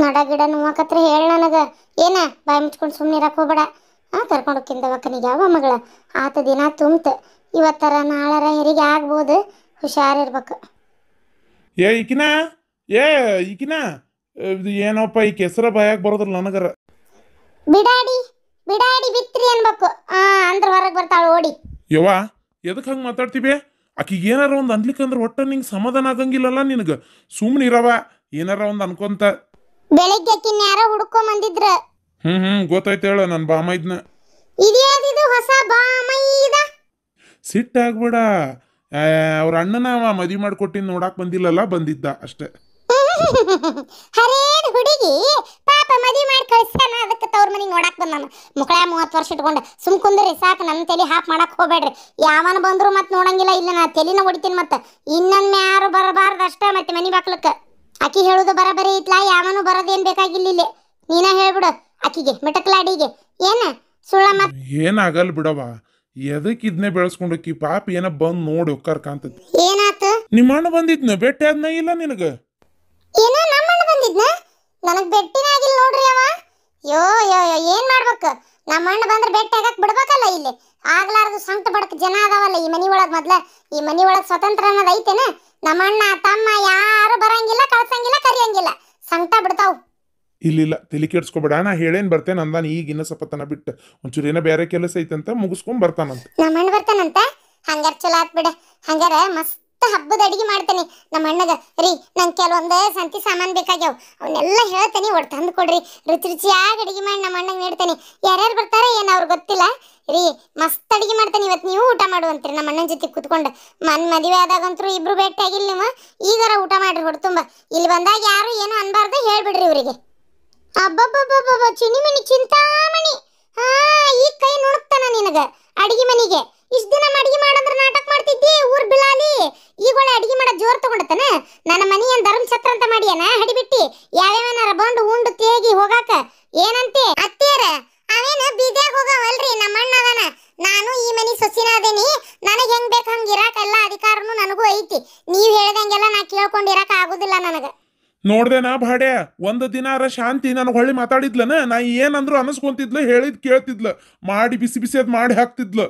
ನಡ ಗಿಡ ನೋವಾಕತ್ರ ಹೇಳ ನನಗ. ಏನ ಬಾಯಿ ಮುಚ್ಕೊಂಡು ಸುಮ್ಮನೆ ಇರಕ್ಕೆ ಹೋಗ್ಬೇಡ. ಕರ್ಕೊಂಡು ಹೋಗ್ತೀನಿ ದವಾಖಾನಿಗೆ. ಯಾವ ಮಗಳ ಆತ ದಿನ ತುಂಬ್ತ, ಇವತ್ತರ ನಾಳರ ಹೆರಿಗೆ ಆಗ್ಬೋದು, ಹುಷಾರಿರ್ಬೇಕು. ಏ ಈಕಿನ ಏ ಈಕಿನ ಇದು ಏನಪ್ಪ ಈ ಕೆಸರ ಬಾಯಾಗ ಬರೋದಿಲ್ಲ ನನಗರ. ಬಿಡಾಡಿ ಬಿಡಾಡಿ ಬಿತ್ರಿ ಅನ್ಬೇಕು. ಅಂದ್ರ ಹೊರಗೆ ಬರ್ತಾಳ ಓಡಿ. ಯವ್ವ ಎದಕ್ಕೆ ಹಂಗೆ ಮಾತಾಡ್ತೀವಿ? ಆಕಿಗೆ ಏನಾರ ಒಂದು ಅನ್ಲಿಕ್ಕಂದ್ರೆ ಒಟ್ಟ ನಿಂಗೆ ಸಮಾಧಾನ ಆಗಂಗಿಲ್ಲಲ್ಲ ನಿನಗೆ. ಸುಮ್ಮನೆ ಇರವ, ಏನಾರ ಒಂದು ಅನ್ಕೊಂತ. ಬೆಳಿಗ್ಗೆ ಆಕಿನ ಯಾರೋ ಹುಡ್ಕೊಂಡ್ ಬಂದಿದ್ರ. ಗೊತ್ತಾಯ್ತು ಹೇಳ, ನನ್ನ ಬಾಮೈದ್ನ. ಇದ್ಯಾವ್ದಿದು ಹೊಸ ಬಾಮೈದ? ಸಿಟ್ಟಾಗ್ಬೇಡ, ಅವ್ರ ಅಣ್ಣನ ಮದುವೆ ಮಾಡ್ಕೊಟ್ಟಿನ ನೋಡಾಕ್ ಬಂದಿಲ್ಲಲ್ಲ, ಬಂದಿದ್ದ ಅಷ್ಟೇ. ಹರೇದ್ ಹುಡುಗಿ ಪಾಪ ಮದುವೆ ಮಾಡಿ ಕಳಿಸ್ತಾನ, ಅದಕ್ಕೆ ತವ್ರ ಮನೆಗೆ ನೋಡಾಕ್ ಬಂದ. ಮುಕ್ಕಳ 30 ವರ್ಷ ಇಟ್ಕೊಂಡೆ ಸುಮ್ ಕುಂದ್ರಿ ಸಾಕು. ನನ್ನ ತಲೆ ಹಾಪ್ ಮಾಡಕ್ ಹೋಗ್ಬೇಡ್ರಿ. ಯಾವನ ಬಂದ್ರು ಮತ್ತೆ ನೋಡಂಗಿಲ್ಲ. ಇಲ್ಲ ನಾ ತಲೆನ ಹೊಡಿತೀನಿ. ಮತ್ತೆ ಇನ್ನೊಮ್ಮೆ ಯಾರು ಬರಬಾರ್ದು ಅಷ್ಟ. ಮತ್ತೆ ಮನಿ ಬಾಕ್ಲಕ್ಕ ಆಕಿ ಹೇಳುದು ಬರಬರಿ ಐತ್ಲಾ. ಯಾವನು ಬರೋದೇನ್ ಬೇಕಾಗಿಲ್ಲ ಇಲ್ಲಿ. ನೀನ ಹೇಳ್ಬಿಡು ಆಕಿಗೆ, ಮಿಟಕ್ಲಾಡಿಗೆ. ಏನ ಸುಳ್ಳ ಮತ್ ಏನಾಗಲ್ ಬಿಡವ. ಎದಕ್ ಇದನ್ನೇ ಬೆಳೆಸ್ಕೊಂಡೋಕಿ ಪಾಪ ಏನ ಬಂದ್ ನೋಡಿ ಒಕ್ಕಾರ ಕಾಂತತಿ. ಏನಾತ? ನಿಮ್ಮ ಅಣ್ಣ ಬಂದಿದ್ನ ಭೇಟಿ ಆದ್ನ ಇಲ್ಲ ನಿನಗ? ಏನೋ ನಮ್ಮಣ್ಣ ಬಂದಿದ್ನ? ನನಗ್ ಬೆಟ್ಟಿನ ಆಗಿಲ್ಲ ನೋಡ್ರಿ ಅವ. ಯೋ ಯೋ ಯೋ ಏನ್ ಮಾಡ್ಬೇಕು? ನಮ್ಮಣ್ಣ ಬಂದ್ರೆ ಬೆಟ್ಟಿ ಆಗಕ್ ಬಿಡ್ಬೇಕಲ್ಲ. ಇಲ್ಲಿ ಆಗ್ಲಾರ್ದು ಸಂಕಟ ಬಡಕ್ ಜನ ಅದಾವಲ್ಲ ಈ ಮನಿ ಒಳಗ್. ಮೊದ್ಲ ಈ ಮನಿ ಒಳಗ್ ಸ್ವತಂತ್ರ ಅನ್ನೋದು ಐತೇನ? ನಮ್ಮಣ್ಣ ತಮ್ಮ ಯಾರು ಬರಂಗಿಲ್ಲ, ಕಳ್ಸಂಗಿಲ್ಲ, ಕರಿಯಂಗಿಲ್ಲ. ಸಂಕಟ ಬಿಡ್ತಾವ್. ಇಲ್ಲ ತಲೆ ಕೆಡ್ಸ್ಕೊಬೇಡ, ನಾ ಹೇಳೇನ್ ಬರ್ತೇನೆ ಅಂದಾನ. ಈಗ ಇನ್ನ ಸಪತನ ಬಿಟ್ಟು ಒಂಚೂರು ಏನೋ ಬೇರೆ ಕೆಲಸ ಐತಂತ ಮುಗಿಸ್ಕೊಂಡ್ ಬರ್ತಾನಂತ. ನಮ್ಮಣ್ಣ ಬರ್ತಾನಂತ? ಹಂಗಾರ ಚಲೋ ಆತ್ ಬಿಡ. ಹಂಗಾರ ಮಸ್ತ್ ಹಬ್ಬದ ಅಡಿಗೆ ಮಾಡ್ತೇನೆ ನಮ್ಮ ಅಣ್ಣಗ. ರೀ ನಂಗೆ ಕೆಲವೊಂದು ಸಂತಿ ಸಾಮಾನು ಬೇಕಾಗ್ಯಾವ, ಅವನ್ನೆಲ್ಲ ಹೇಳ್ತೇನೆ. ಒಟ್ಟು ತಂದು ಕೊಡ್ರಿ. ರುಚಿ ರುಚಿಯಾಗಿ ಅಡಿಗೆ ಮಾಡಿ ನಮ್ಮ ಅಣ್ಣಗೆ ನೀಡ್ತೇನೆ. ಯಾರ್ಯಾರು ಬರ್ತಾರೆ ಏನು ಅವ್ರಿಗೆ ಗೊತ್ತಿಲ್ಲ ರೀ. ಮಸ್ತ್ ಅಡಿಗೆ ಮಾಡ್ತೇನೆ. ಇವತ್ತು ನೀವು ಊಟ ಮಾಡುವಂತ್ರಿ ನಮ್ಮ ಅಣ್ಣನ ಜೊತೆ ಕುತ್ಕೊಂಡು. ಮದುವೆ ಆದಾಗಂತೂ ಇಬ್ರು ಭೇಟಿ ಆಗಿಲ್ಲ ನೀವು. ಈಗಾರ ಊಟ ಮಾಡ್ರಿ ಹೊಟ್ಟು ತುಂಬ. ಇಲ್ಲಿ ಬಂದಾಗ ಯಾರು ಏನು ಅನ್ಬಾರ್ದು ಹೇಳ್ಬಿಡ್ರಿ ಇವರಿಗೆ. ಅಬ್ಬಬ್ಬಬ್ಬಬ್ಬ ಚಿನಿಮಣಿ ಚಿಂತಾಮಣಿ. ಈ ಕೈ ನುಣುಕ್ತಾನ ನಿನಗ ಅಡಿಗೆ ಮನಿಗೆ. ಇಷ್ಟ ದಿನ ಅಡಿಗೆ ಮಾಡಂದ್ರೆ ನಾಟಕ ಮಾಡ್ತಿದ್ದಿ ಊರ್ ಬಿಳಾಲಿ. ಈಗೊಳ್ಳೆ ಅಡಿಗೆ ಮಾಡೋ ಜೋರ್ ತಗೊಂಡತನ. ನನ್ನ ಮನಿ ಏನ್ ಧರ್ಮಛತ್ರ ಅಂತ ಮಾಡಿಯನ ಹಡಿಬಿಟ್ಟಿ? ಯಾವ್ಯಾವನಾರ ಬಂದು ಉಂಡು ತೇಗಿ ಹೋಗಾಕ ಏನಂತೆ ಅತ್ತೇರ? ಅವೇನ ಬೀದ್ಯಾಗ ಹೋಗವಲ್ರಿ ನಮ್ಮ ಅಣ್ಣ ಅದನ. ನಾನು ಈ ಮನಿ ಸೊಸಿನ ಅದೇನಿ. ನನಗೆ ಹೆಂಗ್ ಬೇಕು ಹಂಗ ಇರಾಕ ಎಲ್ಲ ಅಧಿಕಾರನು ನನಗೂ ಐತಿ. ನೀವ್ ಹೇಳ್ದಂಗೆಲ್ಲ ನಾ ಕೇಳ್ಕೊಂಡು ಇರಾಕ ಆಗುದಿಲ್ಲ ನನಗ. ನೋಡ್ದೇನಾ ಭಾಡ್ಯ, ಒಂದು ದಿನಾರ ಶಾಂತಿ ನನಗೆ ಹೊಳ್ಳಿ ಮಾತಾಡಿದ್ಲನ. ನಾ ಏನಂದ್ರು ಅನಸ್ಕೊಂತಿದ್ಲು, ಹೇಳಿದ್ ಕೇಳ್ತಿದ್ಲು, ಮಾಡಿ ಬಿಸಿ ಬಿಸಿ ಅದ್ ಮಾಡಿ ಹಾಕ್ತಿದ್ಲು.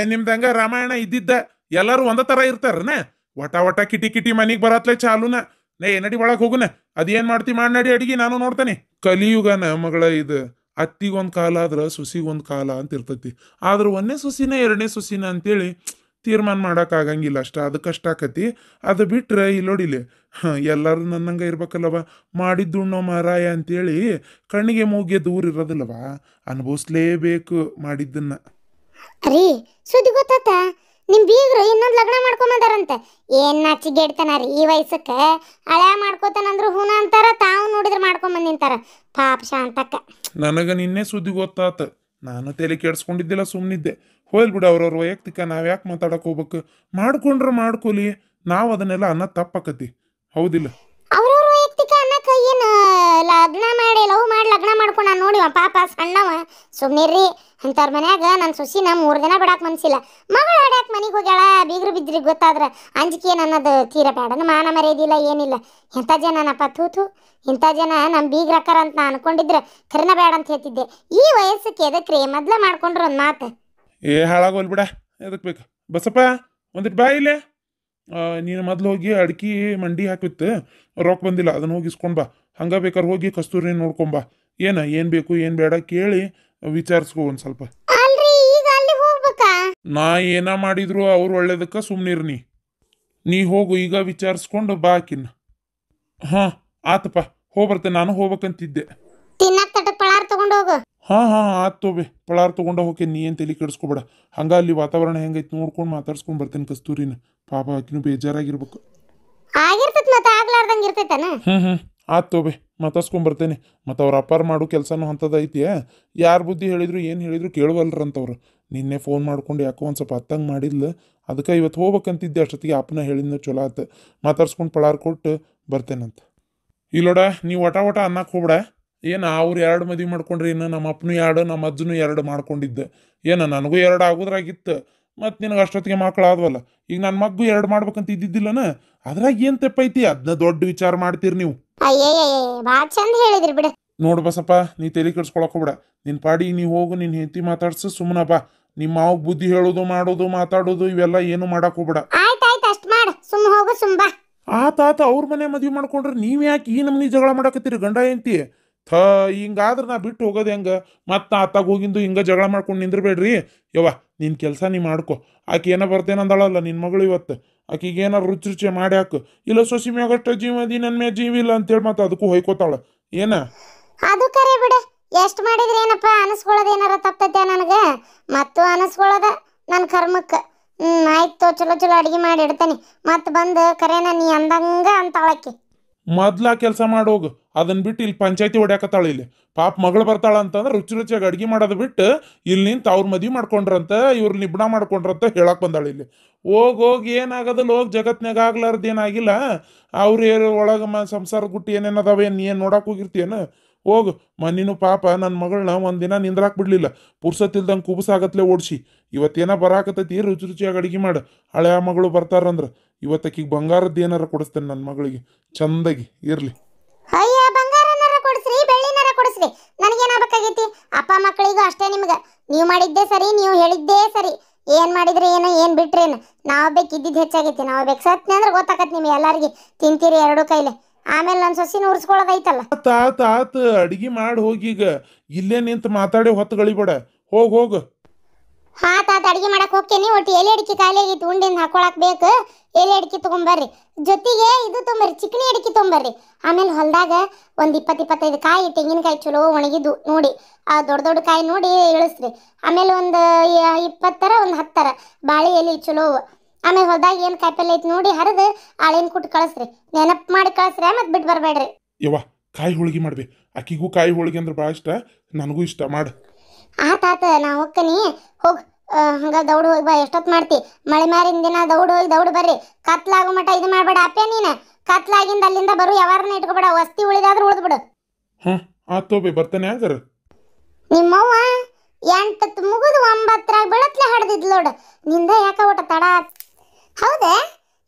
ನಿಮ್ದಂಗ ರಾಮಾಯಣ ಇದ್ದಿದ್ದ. ಎಲ್ಲರೂ ಒಂದ ತರ ಇರ್ತಾರನ? ವಟ ಕಿಟಿ ಕಿಟಿ ಮನಿಗ್ ಬರತ್ಲೆ ಚಾಲುನ. ನಡಿ ಒಳಗ್ ಹೋಗುನ. ಅದೇನ್ ಮಾಡ್ತಿ ಮಾಡಿ ನಡಿ ಅಡಿಗೆ, ನಾನು ನೋಡ್ತೇನೆ. ಕಲಿಯುಗನ ಮಗಳ ಇದು. ಅತ್ತಿಗೊಂದ್ ಕಾಲ ಆದ್ರ ಸುಸಿಗೊಂದ್ ಕಾಲ ಅಂತ ಇರ್ತೈತಿ. ಆದ್ರ ಒಂದನೇ ಸುಸಿನ ಎರಡನೇ ಸುಸಿನ ಅಂತೇಳಿ ತೀರ್ಮಾನ ಮಾಡಕ್ ಆಗಂಗಿಲ್ಲ ಅಷ್ಟ. ಅದಕ್ಕಷ್ಟ ಆಕತಿ. ಅದು ಬಿಟ್ರೆ ಇಲ್ಲೋಡಿಲಿ ಎಲ್ಲರೂ ನನ್ನಂಗ ಇರ್ಬೇಕಲ್ಲವ. ಮಾಡಿದ್ದುಣ್ಣೋ ಮಾರಾಯ ಅಂತೇಳಿ ಕಣ್ಣಿಗೆ ಮೂಗ್ಗೆ ದೂರ ಇರೋದಿಲ್ಲವ. ಅನುಭವಿಸ್ಲೇಬೇಕು ಮಾಡಿದ್ದನ್ನ. ರೀ ಸುದ್ದಿ ಗೊತ್ತಾತ? ನಿಮ್ ಬೀಗ್ರು ಇನ್ನೊಂದು ಲಗ್ನ ಮಾಡ್ಕೊಂಬಂದಾರಂತೆ. ಏನ್ ನಾಚಿಗೆಡ್ತಾನ ರೀ ಈ ವಯಸ್ಸಕ್ಕೆ. ಹಳೆ ಮಾಡ್ಕೋತಾನಂದ್ರು ಹೂನ ಅಂತಾರ, ತಾವು ನೋಡಿದ್ರೆ ಮಾಡ್ಕೊಂಬಂದ್ ನಿಂತಾರ. ಪಾಪ ಶಾಂತಕ್ಕ. ನನಗ ನಿನ್ನೆ ಸುದ್ದಿ ಗೊತ್ತಾತ. ನಾನು ತಲೆ ಕೆಡ್ಸ್ಕೊಂಡಿದ್ದಿಲ್ಲ, ಸುಮ್ಮನಿದ್ದೆ. ಹೋಲ್ ಬಿಡು, ಅವ್ರವ್ರ ವೈಯಕ್ತಿಕ ನಾವ್ ಯಾಕೆ ಮಾತಾಡಕ್ ಹೋಗ್ಬೇಕು? ಮಾಡ್ಕೊಂಡ್ರ ಮಾಡ್ಕೊಲಿ. ನಾವು ಅದನ್ನೆಲ್ಲ ಅನ್ನ ತಪ್ಪಾಕತಿ, ಹೌದಿಲ್ಲ? ಅವ್ರವ್ರ ವೈಯಕ್ತಿಕ ಅನ್ನಕ ಏನು ಲಗ್ನ ಮಾಡಿ ಲವ್ ಮಾಡಿ ಲಗ್ನ ಮಾಡ್ಕೊಂಡ ನೋಡಿವ ಪಾಪ ಸಣ್ಣವ. ಸುಮ್ಮನಿರ್ರಿ. ಅಂಥವ್ರ ಮನ್ಯಾಗ ನನ್ನ ಸೊಸಿನ 3 ದಿನ ಬಿಡಾಕ್ ಮನ್ಸಿಲ್ಲ. ಮಗಳು ಆಡ್ಯಾಕ ಮನೆಗೆ ಹೋಗ್ಯಾಳ. ಬೀಗ್ರು ಬಿದ್ರಿಗೆ ಗೊತ್ತಾದ್ರ ಅಂಜಿಕೆ ಏನು ಅನ್ನೋದು ತೀರ ಬೇಡ. ಮಾನ ಮರ್ಯಾದಿಲ್ಲ ಏನಿಲ್ಲ. ಎಂಥ ಜನನಪ್ಪ ತೂತು. ಇಂಥ ಜನ ನಮ್ಮ ಬೀಗ್ರಕ್ಕಾರ ಅಂತ ನಾ ಅನ್ಕೊಂಡಿದ್ರೆ ಖರೇನ ಬೇಡ ಅಂತ ಹೇಳ್ತಿದ್ದೆ. ಈ ವಯಸ್ಸಕ್ಕೆ ಎದಕ್ರಿ ಮೊದ್ಲ ಮಾಡ್ಕೊಂಡ್ರ ಒಂದು ಮಾತು. ಹಾಳಾಗೋಲ್ ಬಿಡ, ಎದಕ್ ಬೇಕು? ಬಸಪ್ಪ ಒಂದಿಟ್ಟು ಬಾ ಇಲ್ಲೇ. ನೀನು ಮೊದ್ಲು ಹೋಗಿ ಅಡ್ಕಿ ಮಂಡಿ ಹಾಕಿತ್ತು, ರೊಕ್ಕ ಬಂದಿಲ್ಲ, ಅದನ್ನ ಹೋಗಿ ಇಸ್ಕೊಂಡ್ ಬಾ. ಹಂಗ ಬೇಕಾದ್ರೆ ಹೋಗಿ ಕಸ್ತೂರಿ ನೋಡ್ಕೊಂಬಾ. ಏನ್ ಬೇಕು ಏನ್ ಬೇಡ ಕೇಳಿ ವಿಚಾರಿಸ್ಕೊ ಒಂದ್ ಸ್ವಲ್ಪ. ನಾ ಏನ ಮಾಡಿದ್ರು ಅವ್ರು ಒಳ್ಳೇದಕ್ಕ ಸುಮ್ನಿರ್ನಿ. ನೀ ಹೋಗು ಈಗ ವಿಚಾರಿಸ್ಕೊಂಡು ಬಾ ಆಕಿನ್ನ. ಆತಪ್ಪ, ಹೋಗ್ಬರ್ತೇನೆ. ನಾನು ಹೋಗ್ಬೇಕಂತಿದ್ದೆ. ಆತ್ ತೋಬೆ, ಪಳಾರ್ ತಗೊಂಡ ಹೋಗಿ. ನೀ ಏನ್ ತಲೆ ಕೆಡಿಸ್ಕೊಬೇಡ. ಹಂಗ ಅಲ್ಲಿ ವಾತಾವರಣ ಹೆಂಗೈತಿ ನೋಡ್ಕೊಂಡು ಮಾತಾಡ್ಸ್ಕೊಂಡ್ ಬರ್ತೇನೆ ಕಸ್ತೂರಿನ. ಪಾಪ ಆಕಿನೂ ಬೇಜಾರಾಗಿರ್ಬೇಕು. ಆತ್ ತೋಬೆ, ಮಾತಾಡ್ಸ್ಕೊಂಡ್ ಬರ್ತೇನೆ. ಮತ್ತು ಅವ್ರ ಅಪ್ಪಾರ ಮಾಡೋ ಕೆಲಸನೂ ಅಂಥದ್ದು ಐತಿ. ಯಾರು ಬುದ್ಧಿ ಹೇಳಿದ್ರು ಏನು ಹೇಳಿದ್ರು ಕೇಳುವಲ್ರಂತವ್ರು. ನಿನ್ನೆ ಫೋನ್ ಮಾಡ್ಕೊಂಡು ಯಾಕೋ ಒಂದು ಸ್ವಲ್ಪ ಹತ್ತಂಗೆ ಮಾಡಿದ್ಲು. ಅದಕ್ಕೆ ಇವತ್ತು ಹೋಗ್ಬೇಕಂತಿದ್ದೆ. ಅಷ್ಟೊತ್ತಿಗೆ ಅಪ್ಪನ ಹೇಳಿದ್ನ ಚಲೋ ಆತ. ಮಾತಾಡ್ಸ್ಕೊಂಡು ಪಳಾರ್ ಕೊಟ್ಟು ಬರ್ತೇನಂತ. ಇಲ್ಲೋಡ, ನೀವು ಒಟ ಅನ್ನಕ್ಕೆ ಹೋಗ್ಬೇಡ. ಏನು ಅವ್ರು 2 ಮದುವೆ ಮಾಡ್ಕೊಂಡ್ರಿ, ಇನ್ನು ನಮ್ಮ ಅಪ್ಪನೂ 2 ನಮ್ಮ ಅಜ್ಜನೂ 2 ಮಾಡ್ಕೊಂಡಿದ್ದೆ. ಏನು ನನಗೂ 2 ಆಗೋದ್ರಾಗಿತ್ತು. ಮತ್ತು ನಿನಗೆ ಅಷ್ಟೊತ್ತಿಗೆ ಮಕ್ಕಳಾದ್ವಲ್ಲ. ಈಗ ನನ್ನ ಮಗ್ಗು 2 ಮಾಡ್ಬೇಕಂತ ಇದ್ದಿದ್ದಿಲ್ಲನ, ಅದ್ರಾಗ ಏನು ತಪ್ಪೈತಿ? ಅದನ್ನ ದೊಡ್ಡ ವಿಚಾರ ಮಾಡ್ತೀರಿ ನೀವು. ಅಯ್ಯಯ್ಯ ಭಾಳ ಚಂದ ಹೇಳಿದ್ರಿ ಬಿಡು. ನೋಡು ಬಸಪ್ಪ, ನೀ ತಲೆ ಕೆಡ್ಸ್ಕೊಳಕ್ ಹೋಗ್ಬೇಡ. ನಿನ್ನ ಪಾಡಿಗೆ ನೀ ಹೋಗು, ನಿನ್ನ ಹೆಂಡತಿ ಮಾತಾಡ್ಸು, ಸುಮ್ಮನ ಬಾ. ನಿಮ್ಮ ಮಾವು ಬುದ್ಧಿ ಹೇಳೋದು ಮಾಡೋದು ಮಾತಾಡೋದು ಇವೆಲ್ಲ ಏನು ಮಾಡಕ್ ಹೋಗ್ಬೇಡ. ಆಯ್ತಾಯ್ತು, ಅಷ್ಟ್ ಮಾಡು. ಸುಮ್ಮ ಹೋಗು, ಬಾ. ಆತಾತ ಅವ್ರ ಮನೆ ಮದ್ವೆ ಮಾಡ್ಕೊಂಡ್ರೆ ನೀವ್ ಯಾಕೆ ಈ ನಮ್ನಿ ಜಗಳ ಮಾಡಕತ್ತೀರಿ ಗಂಡ ಹೆಂಡತಿ? ಹಿಂಗಾದ್ರೆ ನಾ ಬಿಟ್ಟು ಹೋಗೋದು ಹೆಂಗ? ಮತ್ತೆ ಆತಾಗ ಹೋಗಿಂದು ಹಿಂಗ ಜಗಳ ಮಾಡ್ಕೊಂಡು ನಿಂದ್ರಬೇಡ್ರಿ. ಯವ್ವ, ನಿನ್ ಕೆಲಸ ನೀ ಮಾಡ್ಕೊ. ಆಕೆ ಏನೋ ಬರ್ತೇನಂದಳಲ್ಲ ನಿನ್ ಮಗಳು ಇವತ್ತು, ಆಕಿಗೆ ಏನಾರು ರುಚಿ ರುಚಿ ಮಾಡಿ ಹಾಕು. ಇಲ್ಲ ಸೊಸಿ ಮ್ಯಾಗಷ್ಟ ಜೀವದಿ ನನ್ ಮ್ಯಾಗ ಜೀವ ಇಲ್ಲ ಅಂತೇಳಿ ಮತ್ತೆ ಅದಕ್ಕೂ ಹೊಯ್ಕೋತಾಳ ಏನ? ಅದು ಕರೆ ಬಿಡ. ಎಷ್ಟ್ ಮಾಡಿದ್ರೆ ಏನಪ್ಪ, ಅನಸ್ಕೊಳ್ಳೋದು ಏನಾರ ತಪ್ಪತೈತೆ ನನಗ? ಮತ್ತು ಅನಸ್ಕೊಳ್ಳೋದ ನನ್ನ ಕರ್ಮಕ್ಕೆ. ಆಯ್ತು, ಚಲೋ ಚಲೋ ಅಡಿಗೆ ಮಾಡಿ ಇಡ್ತೇನೆ. ಮತ್ತೆ ಬಂದು ಕರೆನ ನೀ ಅಂದಂಗ ಅಂತಾಳಕ್ಕೆ. ಮೊದ್ಲ ಕೆಲಸ ಮಾಡೋಗು, ಅದನ್ನ ಬಿಟ್ಟು ಇಲ್ಲಿ ಪಂಚಾಯತಿ ಹೊಡ್ಯಾಕತ್ತಾಳ. ಇಲ್ಲಿ ಪಾಪ ಮಗಳು ಬರ್ತಾಳ ಅಂತಂದ್ರೆ ರುಚಿ ರುಚಿಯಾಗಿ ಅಡ್ಗೆ ಮಾಡೋದು ಬಿಟ್ಟು ಇಲ್ಲಿ ನಿಂತು ಅವ್ರ ಮದ್ವಿ ಮಾಡ್ಕೊಂಡ್ರಂತ, ಇವ್ರ ನಿಬ್ಣ ಮಾಡ್ಕೊಂಡ್ರಂತ ಹೇಳಕ್ ಬಂದಾಳ. ಇಲ್ಲಿ ಹೋಗಿ ಏನಾಗದಲ್ಲ, ಹೋಗಿ ಜಗತ್ನಾಗ ಆಗ್ಲಾರ್ದು ಏನಾಗಿಲ್ಲ. ಅವ್ರ ಒಳಗೆ ಸಂಸಾರ ಗುಟ್ಟಿ ಏನೇನದಾವ ಏನು ನೋಡಕ್ ಹೋಗಿರ್ತೀಯನ? ಹೋಗು. ಮನಿನೂ ಪಾಪ ನನ್ನ ಮಗಳನ್ನ ಒಂದಿನ ನಿಂದ್ರಾಕ್ ಬಿಡ್ಲಿಲ್ಲ, ಪುರ್ಸತ್ತಿಲ್ದಂಗೆ ಕುಬಸಾಗತ್ಲೆ ಓಡಿಸಿ. ಇವತ್ತೇನ ಬರಾಕತ್ತೈತಿ, ರುಚಿ ರುಚಿಯಾಗಿ ಅಡಿಗೆ ಮಾಡು. ಹಳೆಯ ಮಗಳು ಬರ್ತಾರಂದ್ರ ಇವತ್ತಕ್ಕಿಗೆ ಬಂಗಾರದ್ದು ಏನಾರ ಕೊಡಿಸ್ತೇನೆ ನನ್ನ ಮಗಳಿಗೆ, ಚಂದಾಗಿ ಇರ್ಲಿ. ಅಯ್ಯ, ಬಂಗಾರನಾರ ಕೊಡಿಸ್ರಿ, ಬೆಳ್ಳಿನಾರ ಕೊಡಿಸ್ರಿ, ನನಗೇನಾಗಬೇಕಾಗೈತಿ? ಅಪ್ಪ ಮಕ್ಕಳಿಗೂ ಅಷ್ಟೇ. ನಿಮ್ಗೆ ನೀವು ಮಾಡಿದ್ದೇ ಸರಿ, ನೀವು ಹೇಳಿದ್ದೇ ಸರಿ. ಏನ್ ಮಾಡಿದ್ರೆ ಏನು, ಏನ್ ಬಿಟ್ರೇನು? ನಾವು ಬೇಕಿದ್ದಿದ್ದು ಹೆಚ್ಚಾಗೈತಿ. ನಾವು ಬೇಕು ಸತ್ನೆ ಅಂದ್ರೆ ಗೊತ್ತಾಕತ್ ನಿಮ್ಗೆ ಎಲ್ಲರಿಗೆ. ತಿಂತೀರಿ 2 ಕೈಲೆ, ಆಮೇಲೆ ನನ್ನ ಸೊಸಿನ ಉರ್ಸ್ಕೊಳ್ಳೋದೈತಲ್ಲ. ಆತ ಅಡಿಗೆ ಮಾಡಿ ಹೋಗೀಗ. ಇಲ್ಲೇ ನಿಂತು ಮಾತಾಡಿ ಹೊತ್ತು ಗಳಿಬೇಡ. ಹೋಗು. ಹಾ ತಾತ, ಅಡಿಗೆ ಮಾಡಕ್ ಹೋಗ್ತೇನೆ. ಒಟ್ಟು ಎಲೆ ಅಡಿಕೆ ಖಾಲಿ ಆಗೈತಿ, ಉಂಡಿಂದ ಹಾಕೊಳಕ್ ಬೇಕು. ಎಲೆ ಅಡಿಕೆ ತಗೊಂಬರ್ರಿ, ಜೊತೆಗೆ ಇದು ತೊಂಬರ್ರಿ, ಚಿಕನಿ ಅಡಿಕೆ ತೊಂಬರ್ರಿ. ಆಮೇಲೆ ಹೊಲದಾಗ ಒಂದು 20-25 ಕಾಯಿ, ತೆಂಗಿನಕಾಯಿ ಚಲೋ ಒಣಗಿದ್ದು ನೋಡಿ, ಆ ದೊಡ್ಡ ದೊಡ್ಡ ಕಾಯಿ ನೋಡಿ ಇಳಿಸ್ರಿ. ಆಮೇಲೆ ಒಂದು 20 ಒಂದು 10 ಬಾಳೆ ಎಲೆ ಚಲೋ. ಆಮೇಲೆ ಹೊಲದಾಗ ಏನು ಕಾಯಿಪಲ್ಲೆ ಐತಿ ನೋಡಿ ಹರಿದು ಆಳಿನ ಕುಟ್ಟು ಕಳಿಸ್ರಿ. ನೆನಪು ಮಾಡಿ ಕಳಿಸ್ರಿ, ಮತ್ತೆ ಬಿಟ್ಟು ಬರಬೇಡ್ರಿ. ಯವ್ವ, ಕಾಯಿ ಹೋಳಿಗೆ ಮಾಡ್ಬಿ. ಆಕಿಗೂ ಕಾಯಿ ಹೋಳಿಗೆ ಅಂದ್ರೆ ಭಾಳ ಇಷ್ಟ, ನನಗೂ ಇಷ್ಟ. ಮಾಡು. ತಾತ, ನಾ ಹೋಗ್ತೀನಿ. ಹೋಗಿ ಹಂಗ ದೌಡ್ ಹೋಗಿ ಬಾ. ಎಷ್ಟೊತ್ತು ಮಾಡ್ತಿ? ಮಳೆ ಮಾರಿನ ದಿನ ದೌಡ್ ಹೋಗಿ ದೌಡ್ ಬರ್ರಿ. ಕತ್ಲಾಗೋ ಮಟ ಇದು ಮಾಡಬೇಡ ಅಪ್ಪೆ. ನೀನು ಕತ್ಲಾಗಿಂದ ಅಲ್ಲಿಂದ ಬರು ಯಾವಾರನ್ನ ಇಟ್ಕೋಬೇಡ. ವಸ್ತಿ ಉಳಿದಾದ್ರೂ ಉಳಿದ್ಬಿಡು. ಆತೋಬೆ, ಬರ್ತಾನೆ ಹಂಗಾರ. ನಿಮ್ಮವ್ವ 8 ಮುಗಿದು 9ರಾಗ ಬೆಳತ್ಲೆ ಹಡ್ದಿದ್ ನೋಡು. ನಿಂದ ಯಾಕ ಊಟ ತಡ? ಹೌದಾ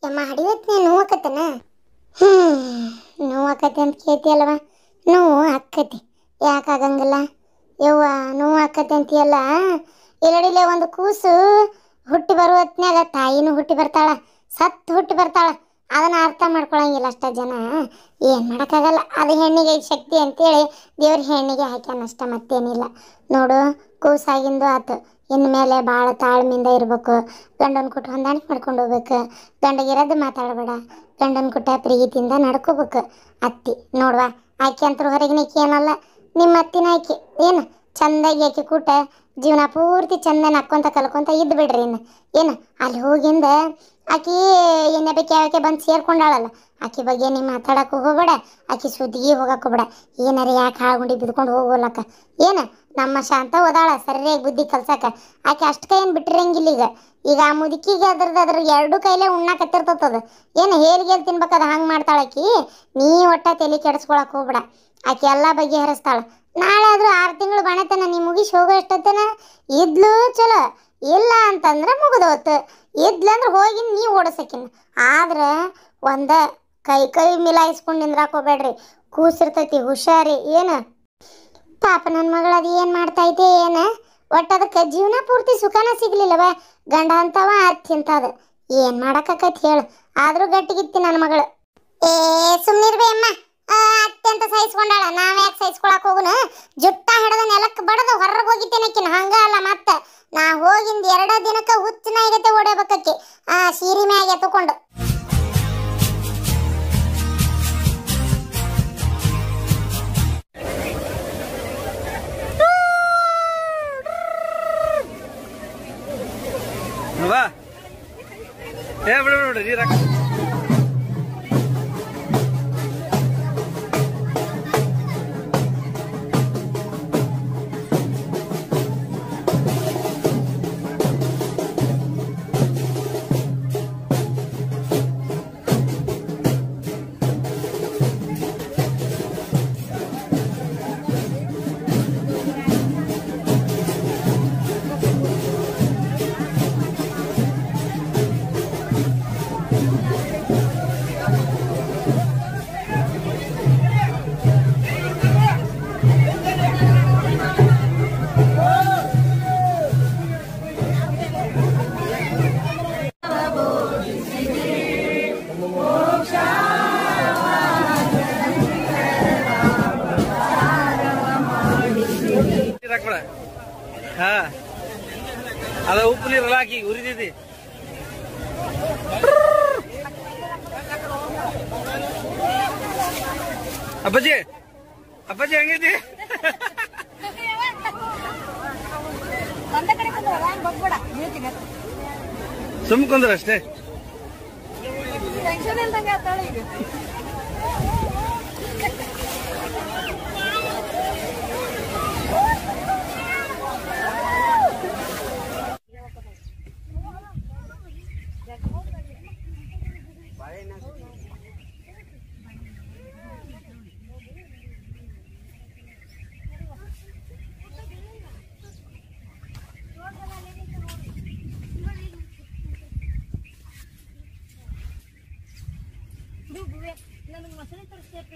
ಯಮ್ಮ? ಹಡಿವತ್ನೇ ನೋವಾಕತ್ತನ? ನೋವಾಕತಿ ಅಂತ ಕೇಳ್ತಿ ಅಲ್ವ? ನೋವು ಆಕ್ಕತಿ, ಯಾಕಾಗಂಗಿಲ್ಲ ಯವ್ವ? ನೋವು ಆಕ್ಕತಿ ಅಂತೀಯಲ್ಲ. ಎಲ್ಲಡಿಲೆ ಒಂದು ಕೂಸು ಹುಟ್ಟಿ ಬರುವ ಹೊತ್ನ್ಯಾಗ ತಾಯಿನೂ ಹುಟ್ಟಿ ಬರ್ತಾಳ, ಸತ್ತು ಹುಟ್ಟಿ ಬರ್ತಾಳ. ಅದನ್ನ ಅರ್ಥ ಮಾಡ್ಕೊಳಂಗಿಲ್ಲ ಅಷ್ಟ ಜನ. ಏನು ಮಾಡೋಕ್ಕಾಗಲ್ಲ, ಅದು ಹೆಣ್ಣಿಗೆ ಶಕ್ತಿ ಅಂತೇಳಿ ದೇವ್ರ ಹೆಣ್ಣಿಗೆ ಹಾಕ್ಯಾನಷ್ಟ, ಮತ್ತೇನಿಲ್ಲ. ನೋಡು, ಕೂಸಾಗಿಂದು ಆತು. ಇನ್ಮೇಲೆ ಭಾಳ ತಾಳ್ಮೆಯಿಂದ ಇರ್ಬೇಕು. ಗಂಡನ ಕುಟ್ಟು ಹೊಂದಾಣಿಕೆ ಮಾಡ್ಕೊಂಡು ಹೋಗ್ಬೇಕು. ಗಂಡಗಿರೋದು ಮಾತಾಡಬೇಡ. ಗಂಡನ ಕುಟ್ಟ ಪ್ರೀತಿಯಿಂದ ನಡ್ಕೋಬೇಕು. ಅತ್ತಿ ನೋಡ್ವಾ, ಆಕೆ ಅಂತರೂ ಹೊರಗಿನಕಿ ಏನಲ್ಲ, ನಿಮ್ಮ ಅತ್ತಿನ ಆಕೆ ಏನು ಚಂದಾಗಿ ಆಕೆ ಕೂಟ ಜೀವನ ಪೂರ್ತಿ ಚಂದ ನಕ್ಕೊಂತ ಕಲ್ಕೊಂತ ಇದ್ದು ಬಿಡ್ರಿ. ಏನು ಅಲ್ಲಿ ಹೋಗಿಂದ ಆಕಿ ಏನೇ ಬೇಕು ಯಾಕೆ ಬಂದು ಸೇರ್ಕೊಂಡಾಳಲ್ಲ, ಆಕಿ ಬಗ್ಗೆ ನೀವು ಮಾತಾಡಕ್ಕೆ ಹೋಗಬೇಡ. ಆಕಿ ಸುದ್ದಿಗೆ ಹೋಗಕ್ಕೆ ಹೋಗ್ಬೇಡ. ಏನಾರ ಯಾಕೆ ಹಾಳ್ಗುಂಡಿ ಬಿದ್ಕೊಂಡು ಹೋಗೋಲಕ್ಕ. ಏನು ನಮ್ಮ ಶಾಂತ ಓದಾಳ ಸರಿಯಾಗಿ ಬುದ್ಧಿ ಕಲ್ಸಕ್ಕೆ. ಆಕೆ ಅಷ್ಟು ಕೈಯನ್ನು ಬಿಟ್ಟಿರಂಗಿಲ್ಲ. ಈಗ ಆ ಮುದುಕಿಗೆ ಅದ್ರ 2 ಕೈಲೇ ಉಣ್ಣಾಕತ್ತಿರ್ತದ. ಏನು ಹೇಲ್ಗೇಲ್ ತಿನ್ಬೇಕದ ಹಂಗೆ ಮಾಡ್ತಾಳಕಿ. ನೀ ಒಟ್ಟ ತಲೆ ಕೆಡಿಸ್ಕೊಳಕ್ಕೆ ಹೋಗ್ಬೇಡ. ಆಕೆ ಎಲ್ಲ ಬಗೆಹರಿಸ್ತಾಳ. ನಾಳೆ ಆದರೂ 6 ತಿಂಗಳು ಬಣತನ ನೀ ಮುಗಿಸಿ ಹೋಗೋ ಎಷ್ಟೊತ್ತನ ಇದ್ಲು ಚಲೋ, ಇಲ್ಲ ಅಂತಂದ್ರೆ ಮುಗಿದೋತು. ಇದ್ಲಂದ್ರೆ ಹೋಗಿ ನೀ ಓಡಿಸಕಿನ. ಆದ್ರೆ ಕೈ ಮಿಲಾಯಿಸ್ಕೊಂಡು ನಿಂದ್ರಾಕೋಬೇಡ್ರಿ. ಕೂಸಿರ್ತೈತಿ, ಹುಷಾರಿ. ಏನು ಪಾಪ ನನ್ನ ಮಗಳು ಅದು ಏನು ಮಾಡ್ತೈತೆ ಏನು? ಒಟ್ಟು ಅದಕ್ಕೆ ಜೀವನ ಪೂರ್ತಿ ಸುಖನ ಸಿಗ್ಲಿಲ್ಲವ. ಗಂಡ ಅಂತವ ಅತ್ತಿಂತದ. ಏನು ಮಾಡೋಕ್ಕಾಕೈತಿ ಹೇಳು? ಆದರೂ ಗಟ್ಟಿಗಿತ್ತಿ ನನ್ನ ಮಗಳು. ಸುಮ್ಮನಿರ್ಬೇ ಅಮ್ಮ. ಅತ್ಯಂತ ಸಹಿಸ್ಕೊಂಡಾಳ, ನಾವ್ಯಾಕೆ ಸಹಿಸ್ಕೊಳಕ್ ಹೋಗುನ? ಜುಟ್ಟ ಹಿಡ್ದ ನೆಲಕ್ಕೆ ಬಡದು ಹೊರಗೆ ಹೋಗಿತ್ತೇನಕಿನ. ಹಂಗ ಅಲ್ಲ, ಮತ್ತೆ ನಾ ಹೋಗಿಂದ 2 ದಿನಕ್ಕೆ ಹುಚ್ಚ ನಾಯಿಗತೆ ಓಡಬೇಕಕ್ಕೆ ಸೀರೆ ಮ್ಯಾಗೆ ತಕೊಂಡು. ಬಿಡ್ರಿ ನೀರಾಕ. ಹಾ ಅದ ಉಪ್ಪು ನೀರಲ್ಲ ಹಾಕಿ ಉರಿದೈತಿ. ಅಪ್ಪಾಜಿ ಅಪ್ಪಾಜಿ ಹೆಂಗೈತಿ? ಸುಮ್ ಕುಂದ್ರ ಅಷ್ಟೇ. ನನಗೆ ಮಸಳೆ ತರಿಸ್ಬೇಕು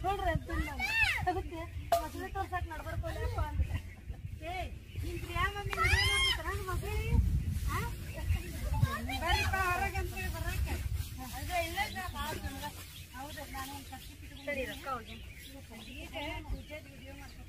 ನೋಡ್ರಿ ಅದಕ್ಕೆ ಮಸಳೆ ತೋರ್ಸಕ್ ನಡ್ಬರ್ಕೊಲ್ಲಪ್ಪ ಅಂತ. ನಿಮ್ ಪ್ರಿಯಾ ಮಮ್ಮಿ ಮಸಳಿ ಬರ್ರಿಪ್ಪ ಹೊರಗೆ ಅಂತ ಬರಕ್ಕೆ. ಅದು ಇಲ್ಲ ಹೌದು, ನಾನು ಒಂದು ಕಟ್ಟಿ ಬಿಟ್ಕೊಂಡು ರೊಕ್ಕ ಹೋಗಿ ಈಗ ಪೂಜೆದ ವಿಡಿಯೋ ಮಾಡ್ತೀನಿ.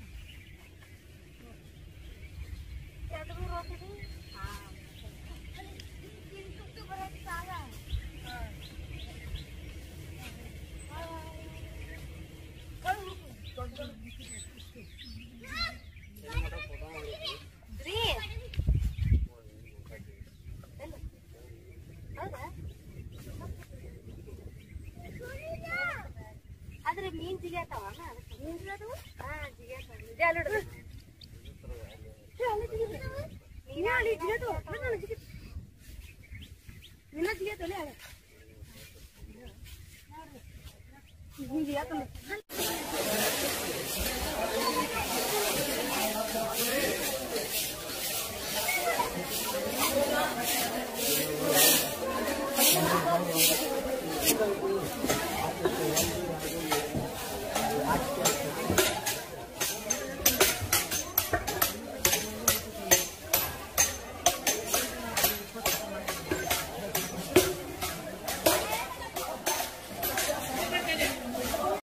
ಆದ್ರೆ ಮೀನ್ ಜಿಗ್ಯಾತಾವ ಮೀನ್ ಜಿಗ್ಯಾತವ. ಹಾ ಜಿಗ್ಯಾತಾವ ನಿಜ ಅಲ್ಲ. ಜಿಗ್ಯಾತಲೆ